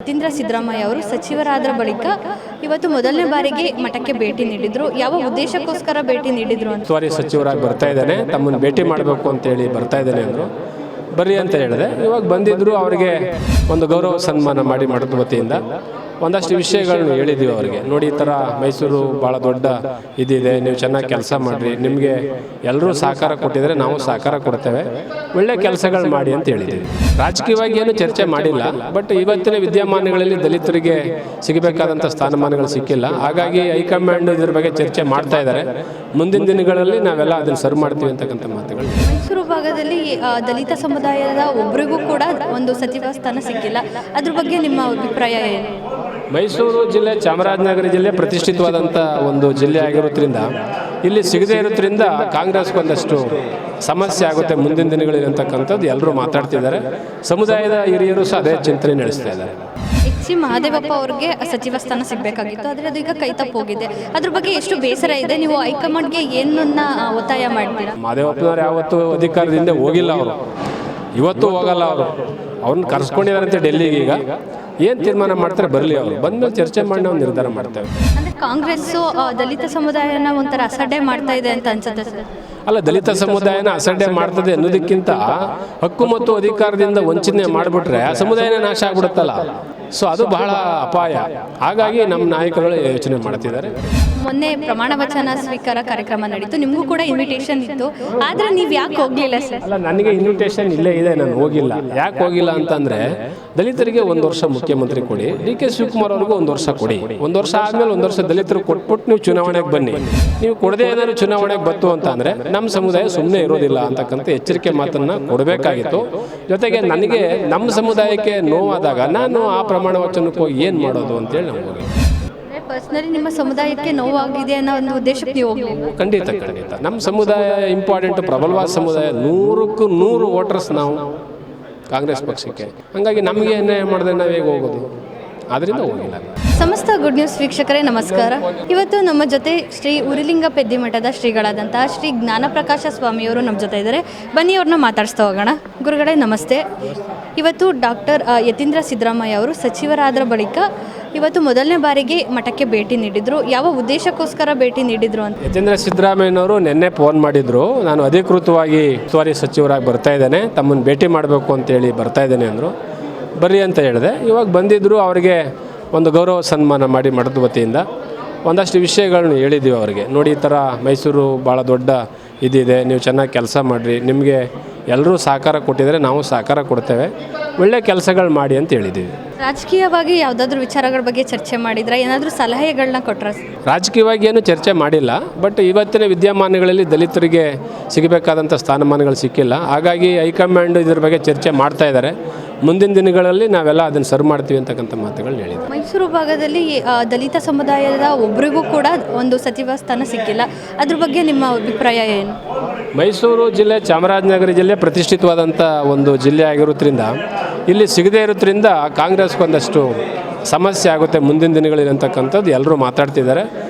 ಯತೀಂದ್ರ ಸಿದ್ದರಾಮಯ್ಯ ಅವರು ಸಚಿವರಾದ ಬಳಿಕ ಇವತ್ತು ಮೊದಲನೇ ಬಾರಿಗೆ ಮಠಕ್ಕೆ ಭೇಟಿ ನೀಡಿದ್ರು. ಯಾವ ಉದ್ದೇಶಕ್ಕೋಸ್ಕರ ಭೇಟಿ ನೀಡಿದ್ರು ಅಂತ? ಉಸ್ತುವಾರಿ ಸಚಿವರಾಗಿ ಬರ್ತಾ ಇದ್ದಾನೆ, ತಮ್ಮನ್ನು ಭೇಟಿ ಮಾಡಬೇಕು ಅಂತೇಳಿ ಬರ್ತಾ ಇದ್ದಾನೆ ಅಂದರು. ಬರ್ರಿ ಅಂತ ಹೇಳಿದೆ. ಇವಾಗ ಬಂದಿದ್ದರು. ಅವರಿಗೆ ಒಂದು ಗೌರವ ಸನ್ಮಾನ ಮಾಡಿ ಮಠದ ವತಿಯಿಂದ ಒಂದಷ್ಟು ವಿಷಯಗಳನ್ನು ಹೇಳಿದ್ದೀವಿ ಅವರಿಗೆ. ನೋಡಿ, ಈ ಥರ ಮೈಸೂರು ಭಾಳ ದೊಡ್ಡ ಇದಿದೆ, ನೀವು ಚೆನ್ನಾಗಿ ಕೆಲಸ ಮಾಡಿರಿ, ನಿಮಗೆ ಎಲ್ಲರೂ ಸಹಕಾರ ಕೊಟ್ಟಿದ್ರೆ ನಾವು ಸಹಕಾರ ಕೊಡ್ತೇವೆ, ಒಳ್ಳೆ ಕೆಲಸಗಳು ಮಾಡಿ ಅಂತ ಹೇಳಿದ್ದೀವಿ. ರಾಜಕೀಯವಾಗಿ ಏನು ಚರ್ಚೆ ಮಾಡಿಲ್ಲ, ಬಟ್ ಇವತ್ತಿನ ವಿದ್ಯಮಾನಗಳಲ್ಲಿ ದಲಿತರಿಗೆ ಸಿಗಬೇಕಾದಂಥ ಸ್ಥಾನಮಾನಗಳು ಸಿಕ್ಕಿಲ್ಲ. ಹಾಗಾಗಿ ಹೈಕಮಾಂಡ್ ಇದ್ರ ಬಗ್ಗೆ ಚರ್ಚೆ ಮಾಡ್ತಾ ಇದ್ದಾರೆ. ಮುಂದಿನ ದಿನಗಳಲ್ಲಿ ನಾವೆಲ್ಲ ಅದನ್ನು ಸರಿ ಮಾಡ್ತೀವಿ ಅಂತಕ್ಕಂಥ ಮಾತುಗಳು. ಮೈಸೂರು ಭಾಗದಲ್ಲಿ ದಲಿತ ಸಮುದಾಯದ ಒಬ್ಬರಿಗೂ ಕೂಡ ಒಂದು ಸಚಿವ ಸ್ಥಾನ ಸಿಕ್ಕಿಲ್ಲ. ಅದ್ರ ಬಗ್ಗೆ ನಿಮ್ಮ ಅಭಿಪ್ರಾಯ ಏನು? ಮೈಸೂರು ಜಿಲ್ಲೆ, ಚಾಮರಾಜನಗರ ಜಿಲ್ಲೆ ಪ್ರತಿಷ್ಠಿತವಾದಂಥ ಒಂದು ಜಿಲ್ಲೆ ಆಗಿರೋದ್ರಿಂದ ಇಲ್ಲಿ ಸಿಗದೇ ಇರೋದ್ರಿಂದ ಕಾಂಗ್ರೆಸ್ಗೆ ಒಂದಷ್ಟು ಸಮಸ್ಯೆ ಆಗುತ್ತೆ ಮುಂದಿನ ದಿನಗಳಲ್ಲಿ ಅಂತಕ್ಕಂಥದ್ದು ಎಲ್ಲರೂ ಮಾತಾಡ್ತಿದ್ದಾರೆ. ಸಮುದಾಯದ ಹಿರಿಯರು ಸಹ ಅದೇ ಚಿಂತನೆ ನಡೆಸ್ತಾ ಇದ್ದಾರೆ. ಎಚ್. ಮಹದೇವಪ್ಪ ಅವ್ರಿಗೆ ಸಚಿವ ಸ್ಥಾನ ಸಿಗಬೇಕಾಗಿತ್ತು, ಆದರೆ ಅದು ಈಗ ಕೈ ತಪ್ಪೋಗಿದೆ. ಅದ್ರ ಬಗ್ಗೆ ಎಷ್ಟು ಬೇಸರ ಇದೆ? ನೀವು ಹೈಕಮಾಂಡ್ಗೆ ಏನನ್ನ ಒತ್ತಾಯ ಮಾಡ್ತೀರಾ? ಮಹದೇವಪ್ಪನವ್ರು ಯಾವತ್ತೂ ಅಧಿಕಾರದಿಂದ ಹೋಗಿಲ್ಲ, ಅವರು ಇವತ್ತು ಹೋಗಲ್ಲ. ಅವ್ರನ್ನ ಕರ್ಸ್ಕೊಂಡಿದ್ದಾರಂತೆ ಡೆಲ್ಲಿಗೆ. ಈಗ ಏನು ತೀರ್ಮಾನ ಮಾಡ್ತಾರೆ ಬರಲಿ, ಅವರು ಬಂದಮೇಲೆ ಚರ್ಚೆ ಮಾಡಿ ನಾವು ನಿರ್ಧಾರ ಮಾಡ್ತೇವೆ. ಅಂದರೆ ಕಾಂಗ್ರೆಸ್ಸು ದಲಿತ ಸಮುದಾಯನ ಒಂಥರ ಅಸಡ್ಡೆ ಮಾಡ್ತಾ ಇದೆ ಅಂತ ಅನ್ಸುತ್ತೆ ಸರ್? ಅಲ್ಲ, ದಲಿತ ಸಮುದಾಯನ ಅಸಡ್ಡೆ ಮಾಡ್ತದೆ ಅನ್ನೋದಕ್ಕಿಂತ ಹಕ್ಕು ಮತ್ತು ಅಧಿಕಾರದಿಂದ ವಂಚನೆ ಮಾಡಿಬಿಟ್ರೆ ಆ ಸಮುದಾಯನೇ ನಾಶ ಆಗ್ಬಿಡುತ್ತಲ್ಲ. ಸೊ ಅದು ಬಹಳ ಅಪಾಯ. ಹಾಗಾಗಿ ನಮ್ಮ ನಾಯಕರುಗಳು ಯೋಚನೆ ಮಾಡ್ತಿದ್ದಾರೆ. ಮೊನ್ನೆ ಪ್ರಮಾಣ ವಚನ ಸ್ವೀಕಾರ ಕಾರ್ಯಕ್ರಮ ನಡೀತು, ನಿಮಗೂ ಕೂಡ ಇನ್ವಿಟೇಷನ್ ಇತ್ತು, ಆದರೆ ನೀವು ಯಾಕೆ ಹೋಗಲಿಲ್ಲ ಸರ್? ಅಲ್ಲ, ನನಗೆ ಇನ್ವಿಟೇಷನ್ ಇಲ್ಲೇ ಇದೆ, ನಾನು ಹೋಗಿಲ್ಲ. ಯಾಕೆ ಹೋಗಿಲ್ಲ ಅಂತಂದರೆ, ದಲಿತರಿಗೆ 1 ವರ್ಷ ಮುಖ್ಯಮಂತ್ರಿ ಕೊಡಿ, ಡಿ.ಕೆ. ಶಿವಕುಮಾರ್ ಅವ್ರಿಗೂ 1 ವರ್ಷ ಕೊಡಿ. 1 ವರ್ಷ ಆದಮೇಲೆ 1 ವರ್ಷ ದಲಿತರು ಕೊಟ್ಬಿಟ್ಟು ನೀವು ಚುನಾವಣೆಗೆ ಬನ್ನಿ. ನೀವು ಕೊಡದೆ ಏನಾದ್ರು ಚುನಾವಣೆಗೆ ಬಂತು ಅಂತ ಅಂದರೆ ನಮ್ಮ ಸಮುದಾಯ ಸುಮ್ಮನೆ ಇರೋದಿಲ್ಲ ಅಂತಕ್ಕಂಥ ಎಚ್ಚರಿಕೆ ಮಾತನ್ನು ಕೊಡಬೇಕಾಗಿತ್ತು. ಜೊತೆಗೆ ನನಗೆ ನಮ್ಮ ಸಮುದಾಯಕ್ಕೆ ನೋವಾದಾಗ ನಾನು ಆ ಪ್ರಮಾಣ ವಚನಕ್ಕೆ ಹೋಗಿ ಏನು ಮಾಡೋದು ಅಂತೇಳಿ ನಾವು ಹೋಗಿ. ಪರ್ಸ್ನಲಿ ನಿಮ್ಮ ಸಮುದಾಯಕ್ಕೆ ನೋವಾಗಿದೆ ಅನ್ನೋ ಒಂದು ಉದ್ದೇಶಕ್ಕೆ ನೀವು ಹೋಗಲಿಲ್ಲ? ಖಂಡಿತ. ನಮ್ಮ ಸಮುದಾಯ ಇಂಪಾರ್ಟೆಂಟ್, ಪ್ರಬಲವಾದ ಸಮುದಾಯ. 100ಕ್ಕೆ 100 ವೋಟರ್ಸ್ ನಾವು ಕಾಂಗ್ರೆಸ್ ಪಕ್ಷಕ್ಕೆ. ಹಾಗಾಗಿ ನಮಗೆ ಅನ್ಯಾಯ ಮಾಡಿದ್ರೆ ನಾವು ಹೇಗೆ ಹೋಗೋದು? ಆದ್ದರಿಂದ ಹೋಗಿಲ್ಲ. ಸಮಸ್ತ ಗುಡ್ ನ್ಯೂಸ್ ವೀಕ್ಷಕರೇ ನಮಸ್ಕಾರ. ಇವತ್ತು ನಮ್ಮ ಜೊತೆ ಶ್ರೀ ಉರಿಲಿಂಗ ಪೆದ್ದಿಮಠದ ಶ್ರೀಗಳಾದಂತಹ ಶ್ರೀ ಜ್ಞಾನಪ್ರಕಾಶ ಸ್ವಾಮಿಯವರು ನಮ್ಮ ಜೊತೆ ಇದ್ದಾರೆ. ಬನ್ನಿ ಅವ್ರನ್ನ ಮಾತಾಡಿಸ್ತಾ ಹೋಗೋಣ. ಗುರುಗಳೇ ನಮಸ್ತೆ. ಇವತ್ತು ಡಾಕ್ಟರ್ ಯತೀಂದ್ರ ಸಿದ್ದರಾಮಯ್ಯ ಅವರು ಸಚಿವರಾದ ಬಳಿಕ ಇವತ್ತು ಮೊದಲನೇ ಬಾರಿಗೆ ಮಠಕ್ಕೆ ಭೇಟಿ ನೀಡಿದ್ರು. ಯಾವ ಉದ್ದೇಶಕ್ಕೋಸ್ಕರ ಭೇಟಿ ನೀಡಿದ್ರು ಅಂತ? ಯತೀಂದ್ರ ಸಿದ್ದರಾಮಯ್ಯನವರು ನಿನ್ನೆ ಫೋನ್ ಮಾಡಿದ್ರು. ನಾನು ಅಧಿಕೃತವಾಗಿ ಉಸ್ತುವಾರಿ ಸಚಿವರಾಗಿ ಬರ್ತಾ ಇದ್ದೇನೆ, ತಮ್ಮನ್ನು ಭೇಟಿ ಮಾಡಬೇಕು ಅಂತೇಳಿ ಬರ್ತಾ ಇದ್ದೇನೆ ಅಂದರು. ಬರ್ರಿ ಅಂತ ಹೇಳಿದೆ. ಇವಾಗ ಬಂದಿದ್ದರು. ಅವರಿಗೆ ಒಂದು ಗೌರವ ಸನ್ಮಾನ ಮಾಡಿ ಮಠದ ವತಿಯಿಂದ ಒಂದಷ್ಟು ವಿಷಯಗಳನ್ನು ಹೇಳಿದ್ದೀವಿ ಅವರಿಗೆ. ನೋಡಿ, ಈ ಥರ ಮೈಸೂರು ಭಾಳ ದೊಡ್ಡ ಇದಿದೆ, ನೀವು ಚೆನ್ನಾಗಿ ಕೆಲಸ ಮಾಡಿರಿ, ನಿಮಗೆ ಎಲ್ಲರೂ ಸಹಕಾರ ಕೊಟ್ಟಿದ್ರೆ ನಾವು ಸಹಕಾರ ಕೊಡ್ತೇವೆ, ಒಳ್ಳೆ ಕೆಲಸಗಳು ಮಾಡಿ ಅಂತ ಹೇಳಿದ್ದೀವಿ. ರಾಜಕೀಯವಾಗಿ ಯಾವುದಾದ್ರೂ ವಿಚಾರಗಳ ಬಗ್ಗೆ ಚರ್ಚೆ ಮಾಡಿದ್ರೆ, ಏನಾದರೂ ಸಲಹೆಗಳನ್ನ ಕೊಟ್ಟರೆ? ರಾಜಕೀಯವಾಗಿ ಏನು ಚರ್ಚೆ ಮಾಡಿಲ್ಲ, ಬಟ್ ಇವತ್ತಿನ ವಿದ್ಯಮಾನಗಳಲ್ಲಿ ದಲಿತರಿಗೆ ಸಿಗಬೇಕಾದಂಥ ಸ್ಥಾನಮಾನಗಳು ಸಿಕ್ಕಿಲ್ಲ. ಹಾಗಾಗಿ ಹೈಕಮಾಂಡ್ ಇದ್ರ ಬಗ್ಗೆ ಚರ್ಚೆ ಮಾಡ್ತಾ ಇದ್ದಾರೆ. ಮುಂದಿನ ದಿನಗಳಲ್ಲಿ ನಾವೆಲ್ಲ ಅದನ್ನು ಸರಿ ಮಾಡ್ತೀವಿ ಅಂತಕ್ಕಂಥ ಮಾತುಗಳನ್ನ ಹೇಳಿದ್ದಾರೆ. ಮೈಸೂರು ಭಾಗದಲ್ಲಿ ದಲಿತ ಸಮುದಾಯದ ಒಬ್ಬರಿಗೂ ಕೂಡ ಒಂದು ಸಚಿವ ಸ್ಥಾನ ಸಿಕ್ಕಿಲ್ಲ. ಅದ್ರ ಬಗ್ಗೆ ನಿಮ್ಮ ಅಭಿಪ್ರಾಯ ಏನು? ಮೈಸೂರು ಜಿಲ್ಲೆ, ಚಾಮರಾಜನಗರ ಜಿಲ್ಲೆ ಪ್ರತಿಷ್ಠಿತವಾದಂಥ ಒಂದು ಜಿಲ್ಲೆ ಆಗಿರೋದ್ರಿಂದ ಇಲ್ಲಿ ಸಿಗದೇ ಇರೋದ್ರಿಂದ ಕಾಂಗ್ರೆಸ್ಗೆ ಒಂದಷ್ಟು ಸಮಸ್ಯೆ ಆಗುತ್ತೆ ಮುಂದಿನ ದಿನಗಳಲ್ಲಿ ಅಂತಕ್ಕಂಥದ್ದು ಎಲ್ಲರೂ ಮಾತಾಡ್ತಿದ್ದಾರೆ.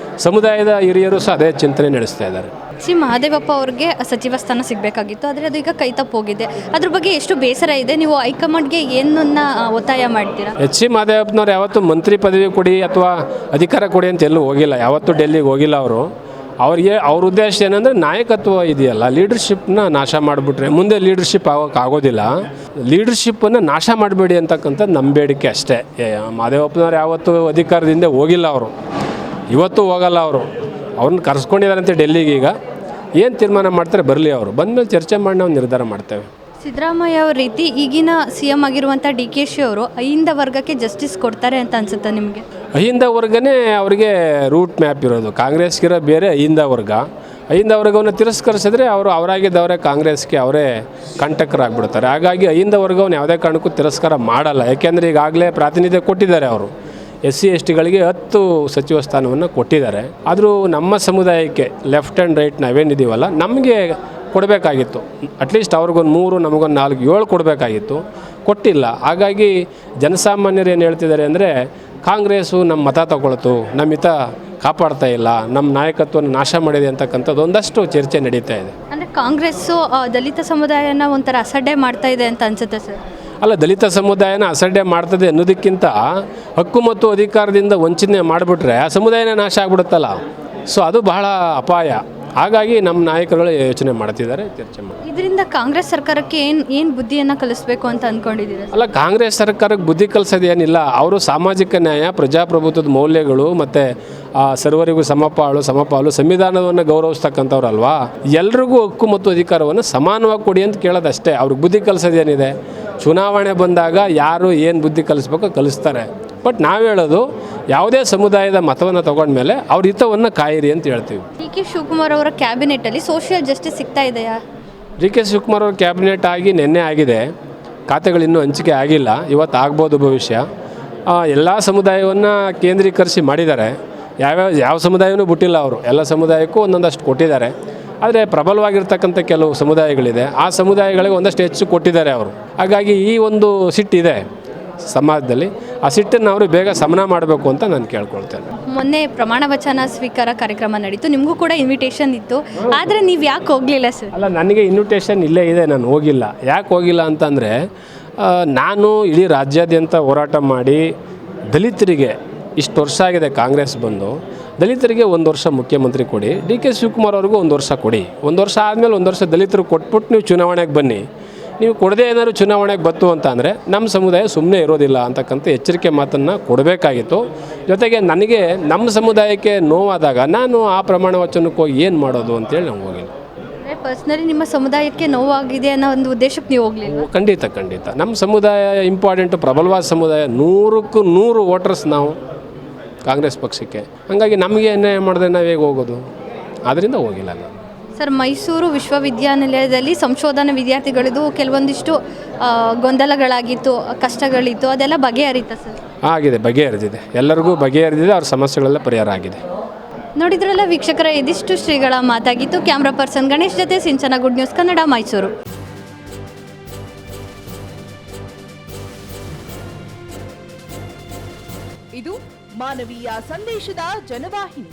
ಸಮುದಾಯದ ಹಿರಿಯರು ಸಹ ಅದೇ ಚಿಂತನೆ ನಡೆಸ್ತಾ ಇದ್ದಾರೆ. ಎಚ್. ಮಹದೇವಪ್ಪ ಅವ್ರಿಗೆ ಸಚಿವ ಸ್ಥಾನ ಸಿಗಬೇಕಾಗಿತ್ತು, ಆದರೆ ಅದು ಈಗ ಕೈ ತಪ್ಪೋಗಿದೆ. ಅದ್ರ ಬಗ್ಗೆ ಎಷ್ಟು ಬೇಸರ ಇದೆ? ನೀವು ಹೈಕಮಾಂಡ್ಗೆ ಏನನ್ನ ಒತ್ತಾಯ ಮಾಡ್ತೀರಾ? ಎಚ್. ಮಹದೇವಪ್ಪನವ್ರು ಯಾವತ್ತೂ ಮಂತ್ರಿ ಪದವಿ ಕೊಡಿ ಅಥವಾ ಅಧಿಕಾರ ಕೊಡಿ ಅಂತ ಎಲ್ಲೂ ಹೋಗಿಲ್ಲ, ಯಾವತ್ತೂ ಡೆಲ್ಲಿಗೆ ಹೋಗಿಲ್ಲ. ಅವ್ರ ಉದ್ದೇಶ ಏನಂದರೆ ನಾಯಕತ್ವ ಇದೆಯಲ್ಲ, ಲೀಡರ್ಶಿಪ್ನ ನಾಶ ಮಾಡಿಬಿಟ್ರೆ ಮುಂದೆ ಲೀಡರ್ಶಿಪ್ ಆಗೋಕ್ಕಾಗೋದಿಲ್ಲ. ಲೀಡರ್ಶಿಪ್ಪನ್ನು ನಾಶ ಮಾಡಬೇಡಿ ಅಂತಕ್ಕಂಥದ್ದು ನಮ್ಮ ಬೇಡಿಕೆ ಅಷ್ಟೇ. ಮಹದೇವಪ್ಪನವ್ರು ಯಾವತ್ತೂ ಅಧಿಕಾರದಿಂದ ಹೋಗಿಲ್ಲ, ಇವತ್ತು ಹೋಗಲ್ಲ. ಅವ್ರನ್ನ ಕರ್ಸ್ಕೊಂಡಿದ್ದಾರಂತೆ ಡೆಲ್ಲಿಗೆ. ಈಗ ಏನು ತೀರ್ಮಾನ ಮಾಡ್ತಾರೆ ಬರಲಿ, ಅವರು ಬಂದಮೇಲೆ ಚರ್ಚೆ ಮಾಡಿ ನಾವು ನಿರ್ಧಾರ ಮಾಡ್ತೇವೆ. ಸಿದ್ದರಾಮಯ್ಯ ಅವ್ರ ರೀತಿ ಈಗಿನ CM ಆಗಿರುವಂಥ DK ಅವರು ಅಹಿಂದ ವರ್ಗಕ್ಕೆ ಜಸ್ಟಿಸ್ ಕೊಡ್ತಾರೆ ಅಂತ ಅನ್ಸುತ್ತೆ ನಿಮಗೆ? ಅಹಿಂದ ವರ್ಗನೇ ಅವರಿಗೆ ರೂಟ್ ಮ್ಯಾಪ್ ಇರೋದು. ಕಾಂಗ್ರೆಸ್ಗಿರೋ ಬೇರೆ ಅಹಿಂದ ವರ್ಗವನ್ನು ತಿರಸ್ಕರಿಸಿದ್ರೆ ಅವರಾಗಿದ್ದವರೇ ಕಾಂಗ್ರೆಸ್ಗೆ ಅವರೇ ಕಂಟಕರಾಗ್ಬಿಡ್ತಾರೆ. ಹಾಗಾಗಿ ಅಹಿಂದ ವರ್ಗವನ್ನು ಯಾವುದೇ ಕಾರಣಕ್ಕೂ ತಿರಸ್ಕಾರ ಮಾಡಲ್ಲ. ಯಾಕೆಂದರೆ ಈಗಾಗಲೇ ಪ್ರಾತಿನಿಧ್ಯ ಕೊಟ್ಟಿದ್ದಾರೆ. ಅವರು SC STಗಳಿಗೆ 10 ಸಚಿವ ಸ್ಥಾನವನ್ನು ಕೊಟ್ಟಿದ್ದಾರೆ. ಆದರೂ ನಮ್ಮ ಸಮುದಾಯಕ್ಕೆ ಲೆಫ್ಟ್ ಆ್ಯಂಡ್ ರೈಟ್ ನಾವೇನಿದ್ದೀವಲ್ಲ, ನಮಗೆ ಕೊಡಬೇಕಾಗಿತ್ತು. ಅಟ್ಲೀಸ್ಟ್ ಅವ್ರಿಗೊಂದು 3, ನಮಗೊಂದು 4, 7 ಕೊಡಬೇಕಾಗಿತ್ತು, ಕೊಟ್ಟಿಲ್ಲ. ಹಾಗಾಗಿ ಜನಸಾಮಾನ್ಯರು ಏನು ಹೇಳ್ತಿದ್ದಾರೆ ಅಂದರೆ, ಕಾಂಗ್ರೆಸ್ಸು ನಮ್ಮ ಮತ ತಗೊಳ್ತು, ನಮ್ಮ ಹಿತ ಕಾಪಾಡ್ತಾ ಇಲ್ಲ, ನಮ್ಮ ನಾಯಕತ್ವವನ್ನು ನಾಶ ಮಾಡಿದೆ ಅಂತಕ್ಕಂಥದ್ದು ಒಂದಷ್ಟು ಚರ್ಚೆ ನಡೀತಾ ಇದೆ. ಅಂದರೆ ಕಾಂಗ್ರೆಸ್ಸು ದಲಿತ ಸಮುದಾಯನ ಒಂಥರ ಅಸಡ್ಡೆ ಮಾಡ್ತಾ ಇದೆ ಅಂತ ಅನ್ಸುತ್ತೆ ಸರ್? ಅಲ್ಲ, ದಲಿತ ಸಮುದಾಯನ ಅಸಡ್ಡೆ ಮಾಡ್ತದೆ ಅನ್ನೋದಕ್ಕಿಂತ ಹಕ್ಕು ಮತ್ತು ಅಧಿಕಾರದಿಂದ ವಂಚನೆ ಮಾಡಿಬಿಟ್ರೆ ಆ ಸಮುದಾಯನೇ ನಾಶ ಆಗ್ಬಿಡುತ್ತಲ್ಲ. ಸೊ ಅದು ಬಹಳ ಅಪಾಯ. ಹಾಗಾಗಿ ನಮ್ಮ ನಾಯಕರುಗಳು ಯೋಚನೆ ಮಾಡ್ತಿದ್ದಾರೆ, ಚರ್ಚೆ ಮಾಡಿ. ಇದರಿಂದ ಕಾಂಗ್ರೆಸ್ ಸರ್ಕಾರಕ್ಕೆ ಏನು ಬುದ್ಧಿಯನ್ನು ಕಲಿಸ್ಬೇಕು ಅಂತ ಅಂದ್ಕೊಂಡಿದ್ದೀರಾ? ಅಲ್ಲ, ಕಾಂಗ್ರೆಸ್ ಸರ್ಕಾರಕ್ಕೆ ಬುದ್ಧಿ ಕಲಿಸೋದೇನಿಲ್ಲ. ಅವರು ಸಾಮಾಜಿಕ ನ್ಯಾಯ, ಪ್ರಜಾಪ್ರಭುತ್ವದ ಮೌಲ್ಯಗಳು ಮತ್ತು ಸರ್ವರಿಗೂ ಸಮಪಾಲು ಸಂವಿಧಾನವನ್ನು ಗೌರವಿಸ್ತಕ್ಕಂಥವ್ರಲ್ವಾ. ಎಲ್ರಿಗೂ ಹಕ್ಕು ಮತ್ತು ಅಧಿಕಾರವನ್ನು ಸಮಾನವಾಗಿ ಕೊಡಿ ಅಂತ ಕೇಳೋದಷ್ಟೇ. ಅವ್ರಿಗೆ ಬುದ್ಧಿ ಕಲಿಸೋದೇನಿದೆ? ಚುನಾವಣೆ ಬಂದಾಗ ಯಾರು ಏನು ಬುದ್ಧಿ ಕಲಿಸ್ಬೇಕೋ ಕಲಿಸ್ತಾರೆ. ಬಟ್ ನಾವು ಹೇಳೋದು, ಯಾವುದೇ ಸಮುದಾಯದ ಮತವನ್ನು ತಗೊಂಡ್ಮೇಲೆ ಅವ್ರ ಹಿತವನ್ನು ಕಾಯಿರಿ ಅಂತ ಹೇಳ್ತೀವಿ. ಡಿ ಕೆ ಶಿವಕುಮಾರ್ ಅವರ ಕ್ಯಾಬಿನೆಟಲ್ಲಿ ಸೋಷಿಯಲ್ ಜಸ್ಟಿಸ್ ಸಿಗ್ತಾ ಇದೆಯಾ? ಡಿ ಕೆ ಶಿವಕುಮಾರ್ ಅವ್ರ ಕ್ಯಾಬಿನೆಟ್ ಆಗಿ ನಿನ್ನೆ ಆಗಿದೆ. ಖಾತೆಗಳಿನ್ನೂ ಹಂಚಿಕೆ ಆಗಿಲ್ಲ, ಇವತ್ತು ಆಗ್ಬೋದು ಭವಿಷ್ಯ. ಎಲ್ಲ ಸಮುದಾಯವನ್ನು ಕೇಂದ್ರೀಕರಿಸಿ ಮಾಡಿದ್ದಾರೆ. ಯಾವ ಸಮುದಾಯವೂ ಬಿಟ್ಟಿಲ್ಲ ಅವರು. ಎಲ್ಲ ಸಮುದಾಯಕ್ಕೂ ಒಂದೊಂದಷ್ಟು ಕೊಟ್ಟಿದ್ದಾರೆ. ಆದರೆ ಪ್ರಬಲವಾಗಿರ್ತಕ್ಕಂಥ ಕೆಲವು ಸಮುದಾಯಗಳಿದೆ, ಆ ಸಮುದಾಯಗಳಿಗೆ ಒಂದಷ್ಟು ಹೆಚ್ಚು ಕೊಟ್ಟಿದ್ದಾರೆ ಅವರು. ಹಾಗಾಗಿ ಈ ಒಂದು ಸಿಟ್ಟಿದೆ ಸಮಾಜದಲ್ಲಿ. ಆ ಸಿಟ್ಟನ್ನು ಅವರು ಬೇಗ ಶಮನ ಮಾಡಬೇಕು ಅಂತ ನಾನು ಕೇಳ್ಕೊಳ್ತೇನೆ. ಮೊನ್ನೆ ಪ್ರಮಾಣ ವಚನ ಸ್ವೀಕಾರ ಕಾರ್ಯಕ್ರಮ ನಡೀತು, ನಿಮಗೂ ಕೂಡ ಇನ್ವಿಟೇಷನ್ ಇತ್ತು, ಆದರೆ ನೀವು ಯಾಕೆ ಹೋಗಲಿಲ್ಲ ಸರ್? ಅಲ್ಲ, ನನಗೆ ಇನ್ವಿಟೇಷನ್ ಇಲ್ಲೇ ಇದೆ, ನಾನು ಹೋಗಿಲ್ಲ. ಯಾಕೆ ಹೋಗಿಲ್ಲ ಅಂತಂದರೆ, ನಾನು ಇಡೀ ರಾಜ್ಯಾದ್ಯಂತ ಹೋರಾಟ ಮಾಡಿ ದಲಿತರಿಗೆ ಇಷ್ಟು ವರ್ಷ ಆಗಿದೆ ಕಾಂಗ್ರೆಸ್ ಬಂದು, ದಲಿತರಿಗೆ 1 ವರ್ಷ ಮುಖ್ಯಮಂತ್ರಿ ಕೊಡಿ, ಡಿ ಕೆ ಶಿವಕುಮಾರ್ ಅವ್ರಿಗೂ 1 ವರ್ಷ ಕೊಡಿ. 1 ವರ್ಷ ಆದಮೇಲೆ 1 ವರ್ಷ ದಲಿತರು ಕೊಟ್ಬಿಟ್ಟು ನೀವು ಚುನಾವಣೆಗೆ ಬನ್ನಿ. ನೀವು ಕೊಡದೇ ಏನಾದ್ರು ಚುನಾವಣೆಗೆ ಬತ್ತು ಅಂತ ಅಂದರೆ ನಮ್ಮ ಸಮುದಾಯ ಸುಮ್ಮನೆ ಇರೋದಿಲ್ಲ ಅಂತಕ್ಕಂಥ ಎಚ್ಚರಿಕೆ ಮಾತನ್ನು ಕೊಡಬೇಕಾಗಿತ್ತು. ಜೊತೆಗೆ ನನಗೆ ನಮ್ಮ ಸಮುದಾಯಕ್ಕೆ ನೋವಾದಾಗ ನಾನು ಆ ಪ್ರಮಾಣ ವಚನಕ್ಕೆ ಹೋಗಿ ಏನು ಮಾಡೋದು ಅಂತೇಳಿ ನಾವು ಹೋಗಿಲ್ಲ. ಪರ್ಸ್ನಲಿ ನಿಮ್ಮ ಸಮುದಾಯಕ್ಕೆ ನೋವಾಗಿದೆ ಅನ್ನೋ ಒಂದು ಉದ್ದೇಶಕ್ಕೆ ನೀವು ಹೋಗಲಿಲ್ಲ? ಖಂಡಿತ. ನಮ್ಮ ಸಮುದಾಯ ಇಂಪಾರ್ಟೆಂಟು, ಪ್ರಬಲವಾದ ಸಮುದಾಯ. 100ಕ್ಕೆ 100 ವೋಟರ್ಸ್ ನಾವು ಕಾಂಗ್ರೆಸ್ ಪಕ್ಷಕ್ಕೆ. ಹಾಗಾಗಿ ನಮಗೆ ಅನ್ಯಾಯ ಮಾಡಿದ್ರೆ ನಾವು ಹೇಗೆ ಹೋಗೋದು? ಆದ್ದರಿಂದ ಹೋಗಿಲ್ಲ ನಾನು. ಸರ್, ಮೈಸೂರು ವಿಶ್ವವಿದ್ಯಾನಿಲಯದಲ್ಲಿ ಸಂಶೋಧನಾ ವಿದ್ಯಾರ್ಥಿಗಳದ್ದು ಕೆಲವೊಂದಿಷ್ಟು ಗೊಂದಲಗಳಾಗಿತ್ತು, ಕಷ್ಟಗಳಿತ್ತು, ಅದೆಲ್ಲ ಬಗೆಹರಿತಾ ಸರ್? ಆಗಿದೆ, ಬಗೆಹರಿದಿದೆ. ಎಲ್ಲರಿಗೂ ಬಗೆಹರಿದಿದೆ. ಅವ್ರ ಸಮಸ್ಯೆಗಳೆಲ್ಲ ಪರಿಹಾರ ಆಗಿದೆ. ನೋಡಿದ್ರಲ್ಲ ವೀಕ್ಷಕರ, ಇದಿಷ್ಟು ಶ್ರೀಗಳ ಮಾತಾಗಿತ್ತು. ಕ್ಯಾಮ್ರಾ ಪರ್ಸನ್ ಗಣೇಶ್ ಜೊತೆ ಸಿಂಚನ, ಗುಡ್ ನ್ಯೂಸ್ ಕನ್ನಡ, ಮೈಸೂರು. ಇದು ಮಾನವೀಯ ಸಂದೇಶದ ಜನವಾಹಿನಿ.